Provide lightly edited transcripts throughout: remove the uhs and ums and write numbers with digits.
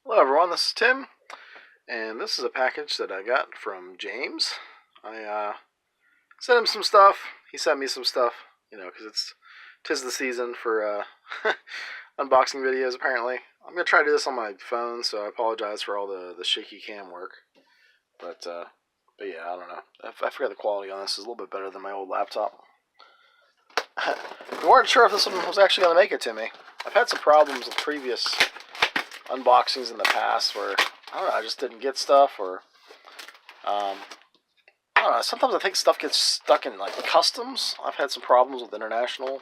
Hello everyone, this is Tim, and this is a package that I got from James. I sent him some stuff. He sent me some stuff, because 'tis the season for unboxing videos. Apparently, I'm gonna try to do this on my phone, so I apologize for all the shaky cam work. But yeah, I don't know. I forgot the quality on this is a little bit better than my old laptop. We weren't sure if this one was actually gonna make it to me. I've had some problems with previous unboxings in the past where I don't know, I just didn't get stuff, or I don't know. Sometimes I think stuff gets stuck in like customs. I've had some problems with international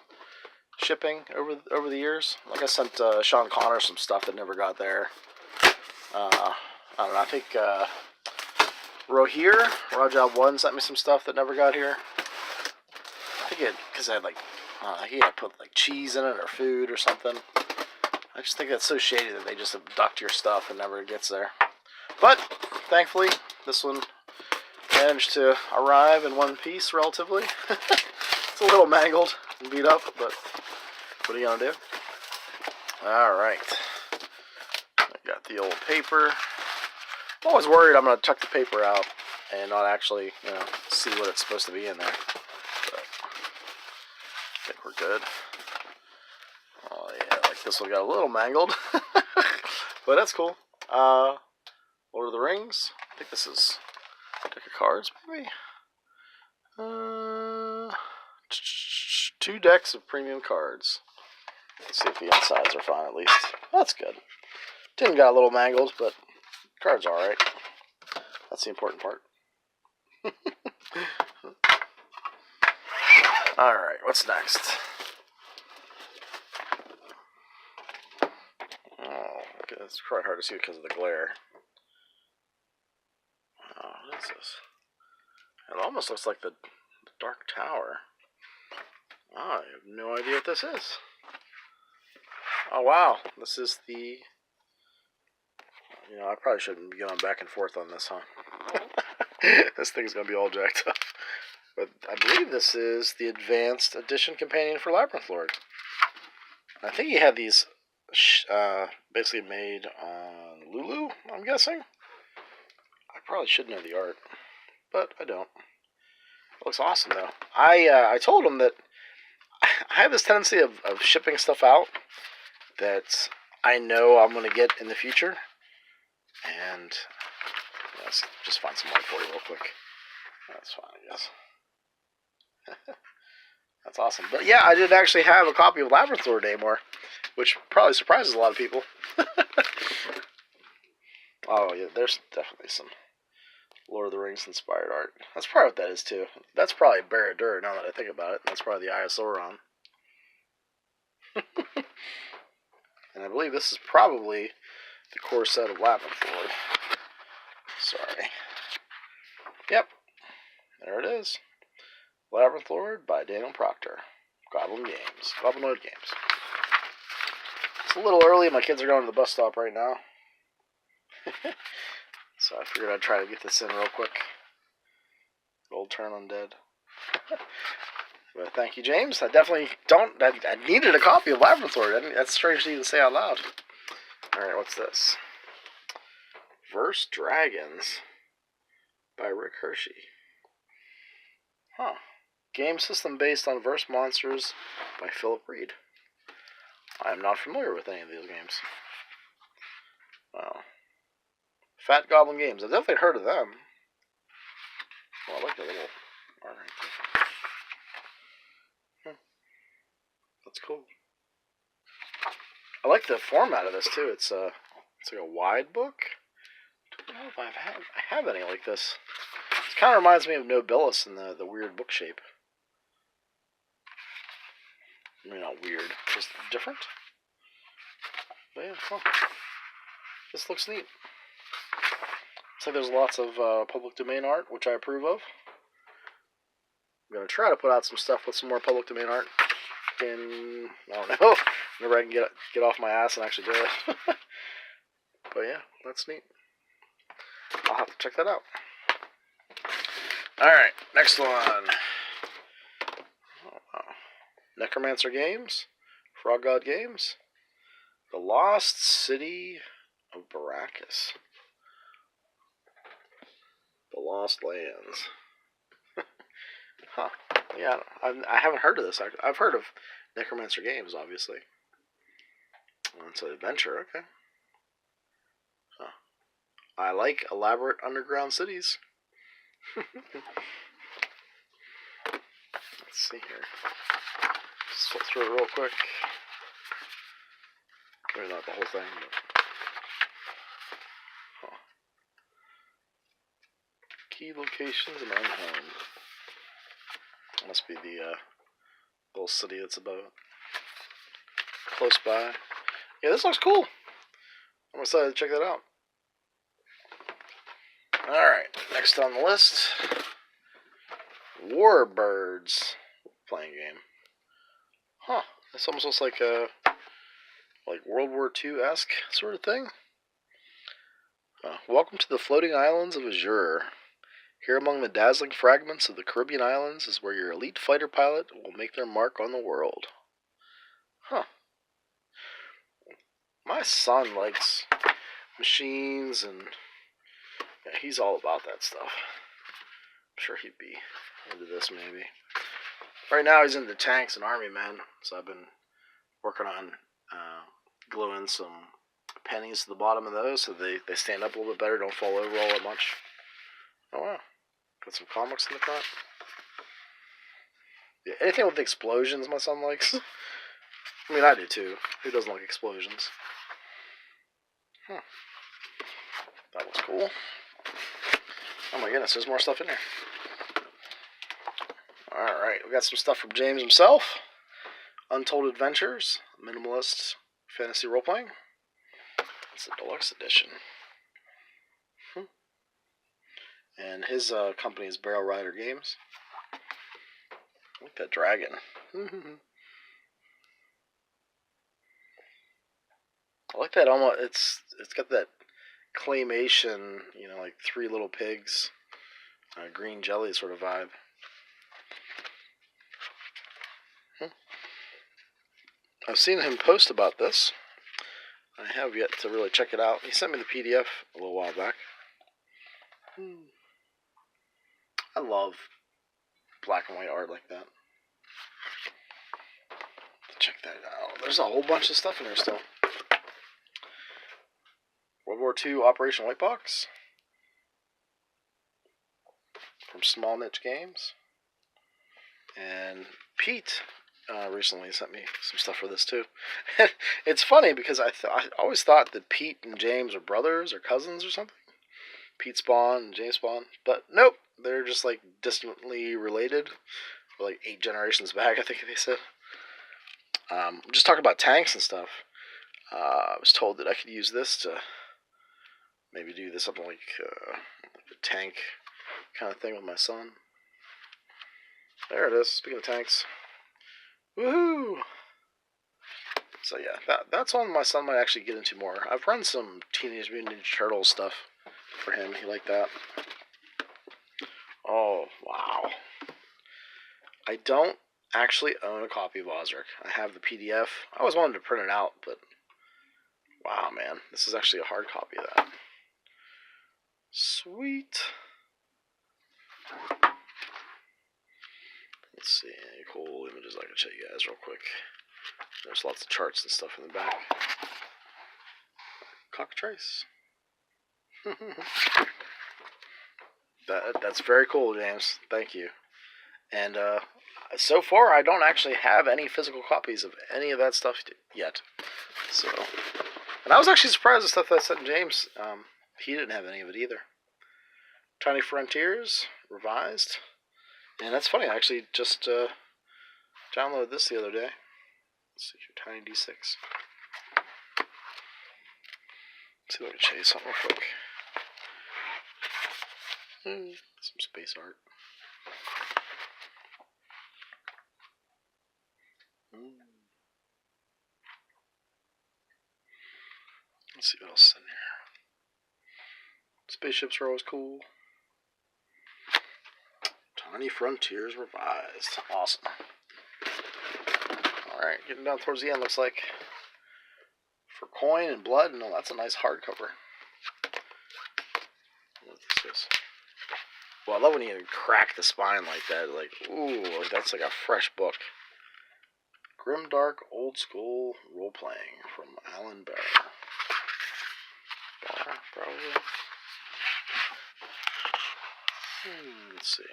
shipping over the years. Like I sent Sean Connor some stuff that never got there. I don't know. I think Rajab1 sent me some stuff that never got here. I think because I had he had put like cheese in it or food or something. I just think that's so shady that they just abduct your stuff and never gets there. But thankfully, this one managed to arrive in one piece relatively. It's a little mangled and beat up, but what are you gonna do? Alright. I got the old paper. I'm always worried I'm gonna chuck the paper out and not actually, see what it's supposed to be in there. But I think we're good. Oh yeah, like this one got a little mangled. But that's cool. Lord of the Rings. I think this is a deck of cards, maybe? 2 decks of premium cards. Let's see if the insides are fine at least. That's good. Tin got a little mangled, but cards are alright. That's the important part. Alright, what's next? Oh, it's probably hard to see because of the glare. Oh, what is this? It almost looks like the Dark Tower. Oh, I have no idea what this is. Oh, wow. This is the... I probably shouldn't be going back and forth on this, huh? This thing's going to be all jacked up. But I believe this is the Advanced Edition Companion for Labyrinth Lord. I think he had these basically made on Lulu, I'm guessing. I probably should know the art, but I don't. It looks awesome, though. I told him that I have this tendency of shipping stuff out that I know I'm going to get in the future. And let's just find some light for you real quick. That's fine, I guess. That's awesome. But yeah, I did actually have a copy of Labyrinth Lord anymore, which probably surprises a lot of people. Oh yeah, there's definitely some Lord of the Rings inspired art. That's probably what that is too. That's probably Barad-dûr now that I think about it. That's probably the Eye of Sauron. And I believe this is probably the core set of Labyrinth Lord. Sorry. Yep. There it is. Labyrinth Lord by Daniel Proctor. Goblinoid Games. It's a little early. My kids are going to the bus stop right now. So I figured I'd try to get this in real quick. Old Turn Undead. But thank you, James. I definitely don't... I needed a copy of Labyrinth Lord. That's strange to even say out loud. Alright, what's this? Verse Dragons by Rick Hershey. Huh. Game system based on Verse Monsters by Philip Reed. I am not familiar with any of these games. Wow. Fat Goblin Games. I've definitely heard of them. Oh, I like the little art right there. That's cool. I like the format of this too. It's like a wide book. I don't know if I have any like this. It kind of reminds me of Nobilis in the weird book shape. I mean, not weird, just different. But yeah, well, this looks neat. Looks like there's lots of public domain art, which I approve of. I'm going to try to put out some stuff with some more public domain art. I don't know, whenever I can get off my ass and actually do it. But yeah, that's neat. I'll have to check that out. Alright, next one. Necromancer Games, Frog God Games, The Lost City of Baracus. The Lost Lands. Huh. Yeah, I haven't heard of this. I've heard of Necromancer Games, obviously. It's an adventure, okay. Huh. I like elaborate underground cities. Let's see here. Just flip through it real quick. Maybe not the whole thing, but... Huh. Key locations and unhome. Must be the little city that's about close by. Yeah, this looks cool. I'm excited to check that out. Alright, next on the list, Warbirds playing game. Huh, this almost looks like a World War II-esque sort of thing. Welcome to the floating islands of Azure. Here among the dazzling fragments of the Caribbean islands is where your elite fighter pilot will make their mark on the world. Huh. My son likes machines and yeah, he's all about that stuff. I'm sure he'd be into this maybe. Right now he's into tanks and army men, so I've been working on gluing some pennies to the bottom of those so they stand up a little bit better, don't fall over all that much. Oh wow. Got some comics in the front. Yeah, anything with explosions my son likes. I mean, I do too. Who doesn't like explosions? Huh. That was cool. Oh my goodness, there's more stuff in there. Alright, we got some stuff from James himself. Untold Adventures, Minimalist Fantasy Role-Playing. It's a deluxe edition. And his company is Barrel Rider Games. Look at that dragon. I like that almost, it's got that claymation, you know, like Three Little Pigs, green jelly sort of vibe. I've seen him post about this. I have yet to really check it out. He sent me the PDF a little while back. I love black and white art like that. Check that out. There's a whole bunch of stuff in there still. World War II Operation White Box from Small Niche Games. And Pete recently sent me some stuff for this too. It's funny because I always thought that Pete and James are brothers or cousins or something. Pete Spahn and James Spahn. But nope, they're just like distantly related. Or like 8 generations back, I think they said. Just talking about tanks and stuff. I was told that I could use this to maybe do this something like a tank kind of thing with my son. There it is. Speaking of tanks. Woohoo! So yeah, that's one my son might actually get into more. I've run some Teenage Mutant Ninja Turtles stuff for him. He liked that. Oh, wow. I don't actually own a copy of Ozark. I have the PDF. I always wanted to print it out, but wow, man. This is actually a hard copy of that. Sweet. Let's see, any cool images I can show you guys real quick. There's lots of charts and stuff in the back. Cockatrice. That's very cool, James. Thank you. And so far, I don't actually have any physical copies of any of that stuff yet. So, and I was actually surprised the stuff that I sent James. He didn't have any of it either. Tiny Frontiers revised. And that's funny, I actually just downloaded this the other day. Let's see here, Tiny D6. Let's see if I can show you something real quick. Some space art. Let's see what else is in here. Spaceships are always cool. Tiny Frontiers revised. Awesome. Alright, getting down towards the end, looks like. For coin and blood. No, that's a nice hardcover. What this is. Well, I love when you crack the spine like that. Like, ooh, that's like a fresh book. Grimdark Old School Role Playing from Alan Barr. Barr, probably. Let's see.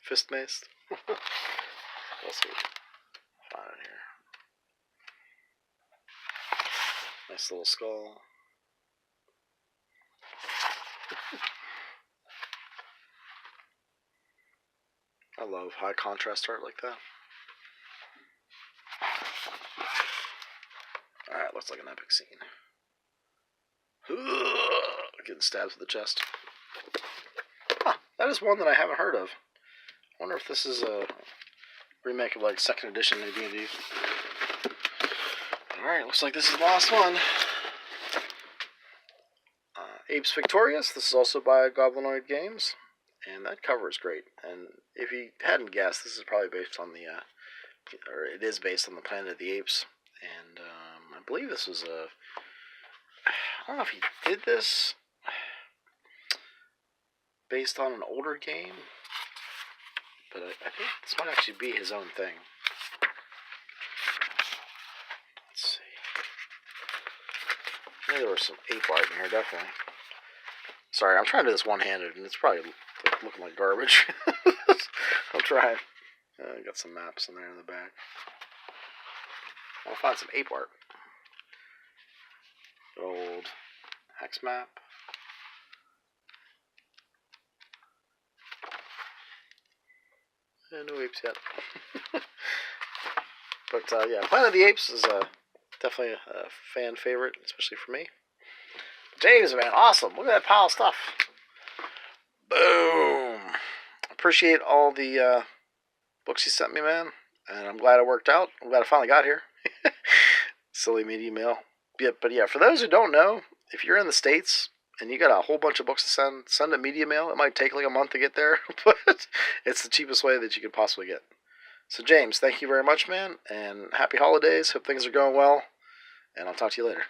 Fist Mace. Let's see. Find it here. Nice little skull. I love high contrast art like that. Alright, looks like an epic scene. Getting stabbed to the chest. Huh, that is one that I haven't heard of. I wonder if this is a remake of like 2nd edition of D&D. Alright, looks like this is the last one. Apes Victorious. This is also by Goblinoid Games. And that cover is great. And if you hadn't guessed, this is probably based on the, or it is based on the Planet of the Apes. And I believe this was a, I don't know if he did this based on an older game, but I think this might actually be his own thing. Let's see. Maybe there was some ape art in here, definitely. Sorry, I'm trying to do this one-handed, and it's probably looking like garbage. I'm trying. Got some maps in there in the back. I'll find some ape art. Good old hex map. No apes yet. But yeah, Planet of the Apes is definitely a fan favorite, especially for me. James, man, awesome. Look at that pile of stuff. Boom. Appreciate all the books you sent me, man. And I'm glad it worked out. I'm glad I finally got here. Silly media mail. Yeah, but yeah, for those who don't know, if you're in the States and you got a whole bunch of books to send a media mail. It might take like a month to get there, but it's the cheapest way that you could possibly get. So James, thank you very much, man, and happy holidays. Hope things are going well, and I'll talk to you later.